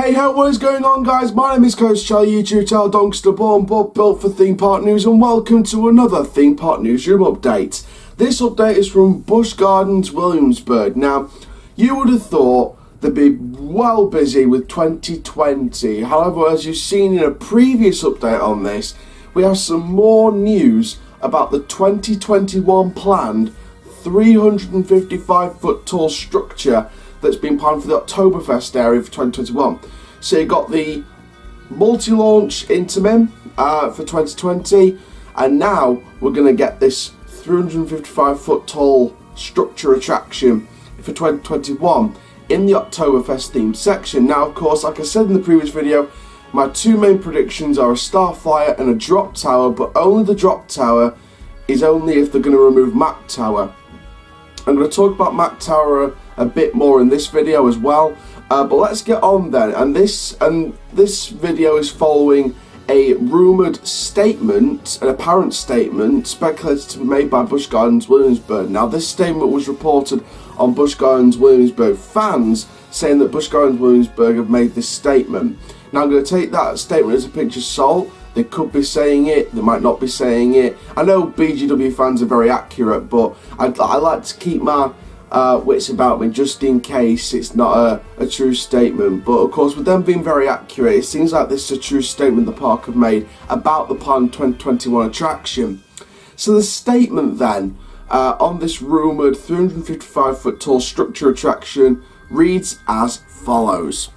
Hey, what is going on, guys? My name is Coach Charlie, YouTube channel Donkster, born but built for Theme Park News, and welcome to another Theme Park Newsroom update. This update is from Busch Gardens Williamsburg. Now, you would have thought they'd be well busy with 2020. However, as you've seen in a previous update on this, we have some more news about the 2021 planned 355-foot tall structure that's been planned for the Oktoberfest area for 2021. So you got the multi-launch Intamin for 2020, and now we're going to get this 355-foot tall structure attraction for 2021 in the Oktoberfest themed section. Now, of course, like I said in the previous video, my two main predictions are a Starflyer and a drop tower, but only the drop tower is only if they're going to remove Mac Tower. I'm going to talk about Mac Tower a bit more in this video as well, but let's get on then. And this video is following a rumoured statement, an apparent statement speculated to be made by Busch Gardens Williamsburg. Now, this statement was reported on Busch Gardens Williamsburg fans saying that Busch Gardens Williamsburg have made this statement. Now, I'm going to take that statement as a pinch of salt. They could be saying it, they might not be saying it. I know BGW fans are very accurate, but I like to keep my wits about me just in case it's not a true statement. But of course, with them being very accurate, it seems like this is a true statement the park have made about the planned 2021 attraction. So the statement then on this rumoured 355-foot tall structure attraction reads as follows.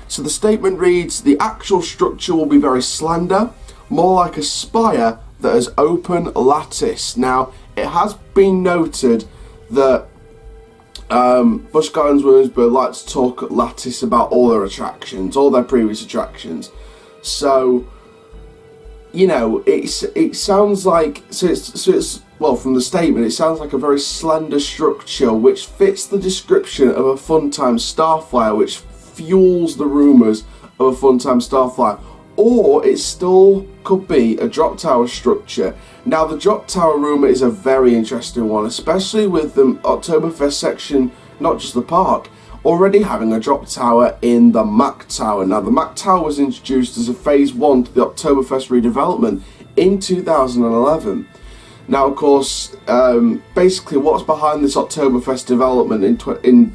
So the statement reads, the actual structure will be very slender, more like a spire that has open lattice. Now, it has been noted that Busch Gardens Williamsburg like to talk lattice about all their attractions, all their previous attractions. So, you know, it sounds like, well, from the statement, it sounds like a very slender structure which fits the description of a Funtime Starflyer, which fuels the rumours of a Funtime Starflyer. Or it still could be a drop tower structure. Now, the drop tower rumour is a very interesting one, especially with the Oktoberfest section, not just the park, already having a drop tower in the Mac Tower. Now, the Mac Tower was introduced as a phase 1 to the Oktoberfest redevelopment in 2011. Now, of course, basically what's behind this Oktoberfest development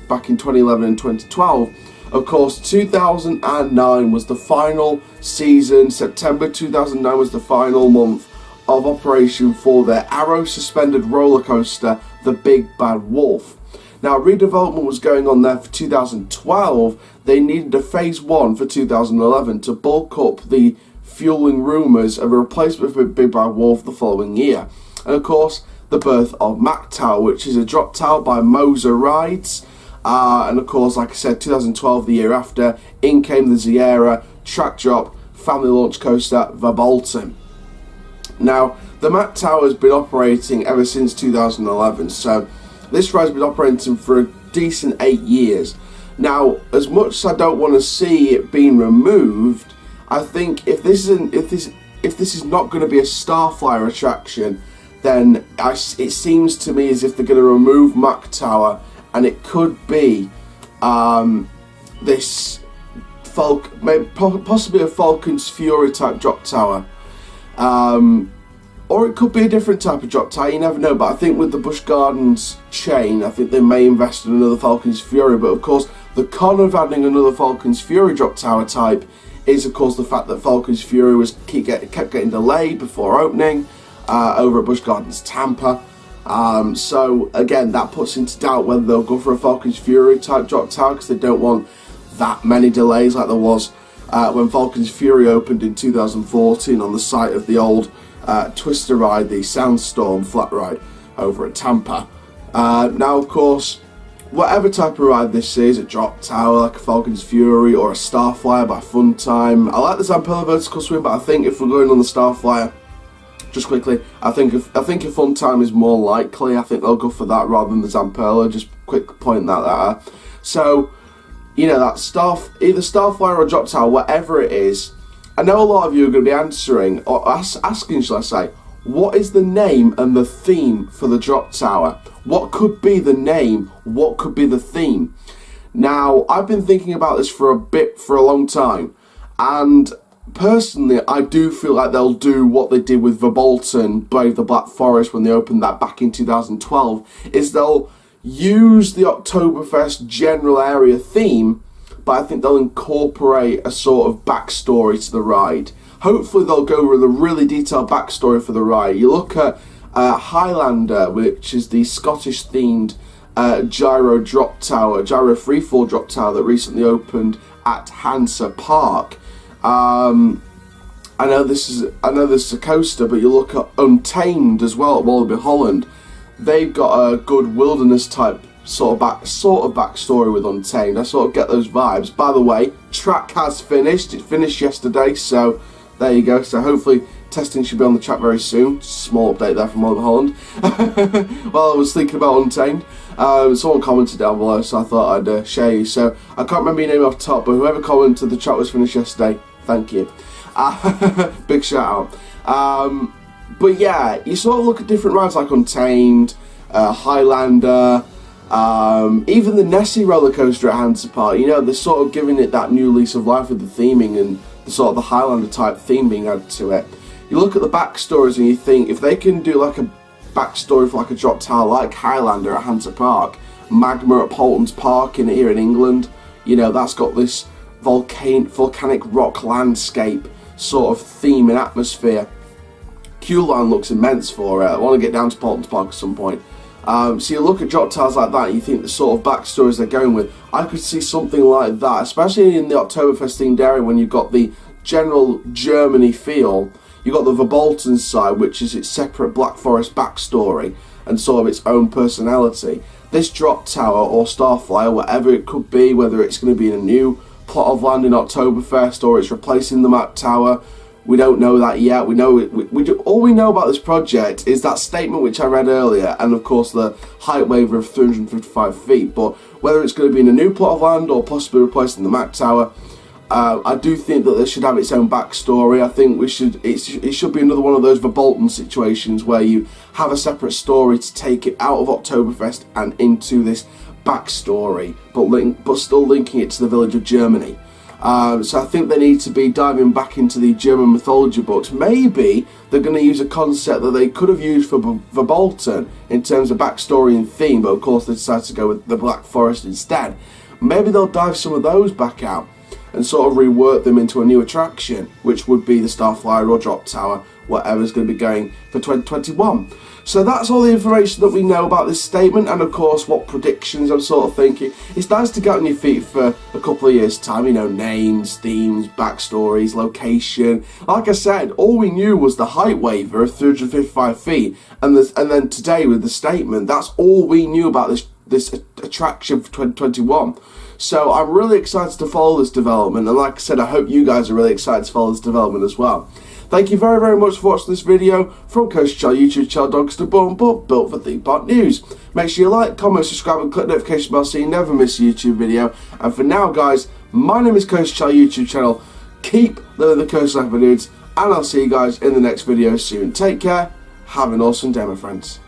back in 2011 and 2012, of course, 2009 was the final season. September 2009 was the final month of operation for their arrow suspended roller coaster, the Big Bad Wolf. Now, redevelopment was going on there for 2012. They needed a phase 1 for 2011 to bulk up the fueling rumours of a replacement for Big Bad Wolf the following year. And of course, the birth of Mac Tower, which is a drop tower by Moser Rides. And of course, like I said, 2012, the year after, in came the Zierer track drop family launch coaster Verbolten. Now, the Mac Tower has been operating ever since 2011, so this ride has been operating for a decent 8 years. Now, as much as I don't want to see it being removed, I think if this is not going to be a Starflyer attraction, then it seems to me as if they're going to remove Mac Tower. And it could be this possibly a Falcon's Fury type drop tower, or it could be a different type of drop tower. You never know. But I think with the Busch Gardens chain, I think they may invest in another Falcon's Fury. But of course, the con of adding another Falcon's Fury drop tower type is, of course, the fact that Falcon's Fury kept getting delayed before opening over at Busch Gardens Tampa. So again, that puts into doubt whether they'll go for a Falcon's Fury type drop tower, because they don't want that many delays like there was when Falcon's Fury opened in 2014 on the site of the old Twister ride, the Sandstorm flat ride over at Tampa. Now, of course, whatever type of ride this is, a drop tower like a Falcon's Fury or a Starflyer by Funtime. I like the Zampella vertical swing, but I think if we're going on the Starflyer, just quickly, I think if Funtime is more likely, I think they'll go for that rather than the Zampella. Just quick point that out. So, you know, that either Starflyer or drop tower, whatever it is. I know a lot of you are going to be answering or asking, shall I say, what is the name and the theme for the drop tower? What could be the name? What could be the theme? Now, I've been thinking about this for a long time, and personally, I do feel like they'll do what they did with Verbolten, Brave the Black Forest, when they opened that back in 2012, is they'll use the Oktoberfest general area theme, but I think they'll incorporate a sort of backstory to the ride. Hopefully they'll go with a really detailed backstory for the ride. You look at Highlander, which is the Scottish themed gyro freefall drop tower that recently opened at Hansa Park. I know this is a coaster, but you look at Untamed as well at Walibi Holland. They've got a good wilderness type sort of backstory with Untamed. I sort of get those vibes. By the way, track has finished. It finished yesterday, so there you go. So hopefully testing should be on the track very soon. Small update there from Walibi Holland. Well, I was thinking about Untamed. Someone commented down below, so I thought I'd share you. So I can't remember your name off the top, but whoever commented the track was finished yesterday, thank you. Big shout out. But yeah, you sort of look at different rides like Untamed, Highlander, even the Nessie roller coaster at Hansa Park. You know, they're sort of giving it that new lease of life with the theming and the sort of the Highlander type theme being added to it. You look at the backstories and you think, if they can do like a backstory for like a drop tower like Highlander at Hansa Park, Magma at Paulton's Park here in England, you know, that's got this volcanic rock landscape sort of theme and atmosphere. Q-Line looks immense for it. I want to get down to Paulton's Park at some point. So you look at drop towers like that and you think the sort of backstories they're going with. I could see something like that, especially in the Oktoberfest themed area when you've got the general Germany feel. You've got the Verbolten side, which is its separate Black Forest backstory and sort of its own personality. This drop tower or Starflyer, whatever it could be, whether it's going to be in a new plot of land in Oktoberfest or it's replacing the map tower, we don't know that yet. We know all we know about this project is that statement which I read earlier, and of course the height waiver of 355 feet. But whether it's going to be in a new plot of land or possibly replacing the map tower, I do think that this should have its own backstory. I think it should be another one of those Verbolten situations where you have a separate story to take it out of Oktoberfest and into this backstory, but still linking it to the village of Germany. So I think they need to be diving back into the German mythology books. Maybe they're going to use a concept that they could have used for Verbolten in terms of backstory and theme, but of course they decided to go with the Black Forest instead. Maybe they'll dive some of those back out and sort of rework them into a new attraction, which would be the Starflyer or Drop Tower, whatever's going to be going for 2021. So that's all the information that we know about this statement, and of course what predictions I'm sort of thinking. It's nice to get on your feet for a couple of years' time, you know, names, themes, backstories, location. Like I said, all we knew was the height waiver of 355 feet, and then today with the statement, that's all we knew about this attraction for 2021. So I'm really excited to follow this development, and like I said, I hope you guys are really excited to follow this development as well. Thank you very, very much for watching this video from Coast Channel YouTube channel Dogs to Bone, but built for Theme Park News. Make sure you like, comment, subscribe and click the notification bell so you never miss a YouTube video. And for now guys, my name is Coast Channel YouTube channel. Keep living the coast life, my dudes, and I'll see you guys in the next video soon. Take care, have an awesome day my friends.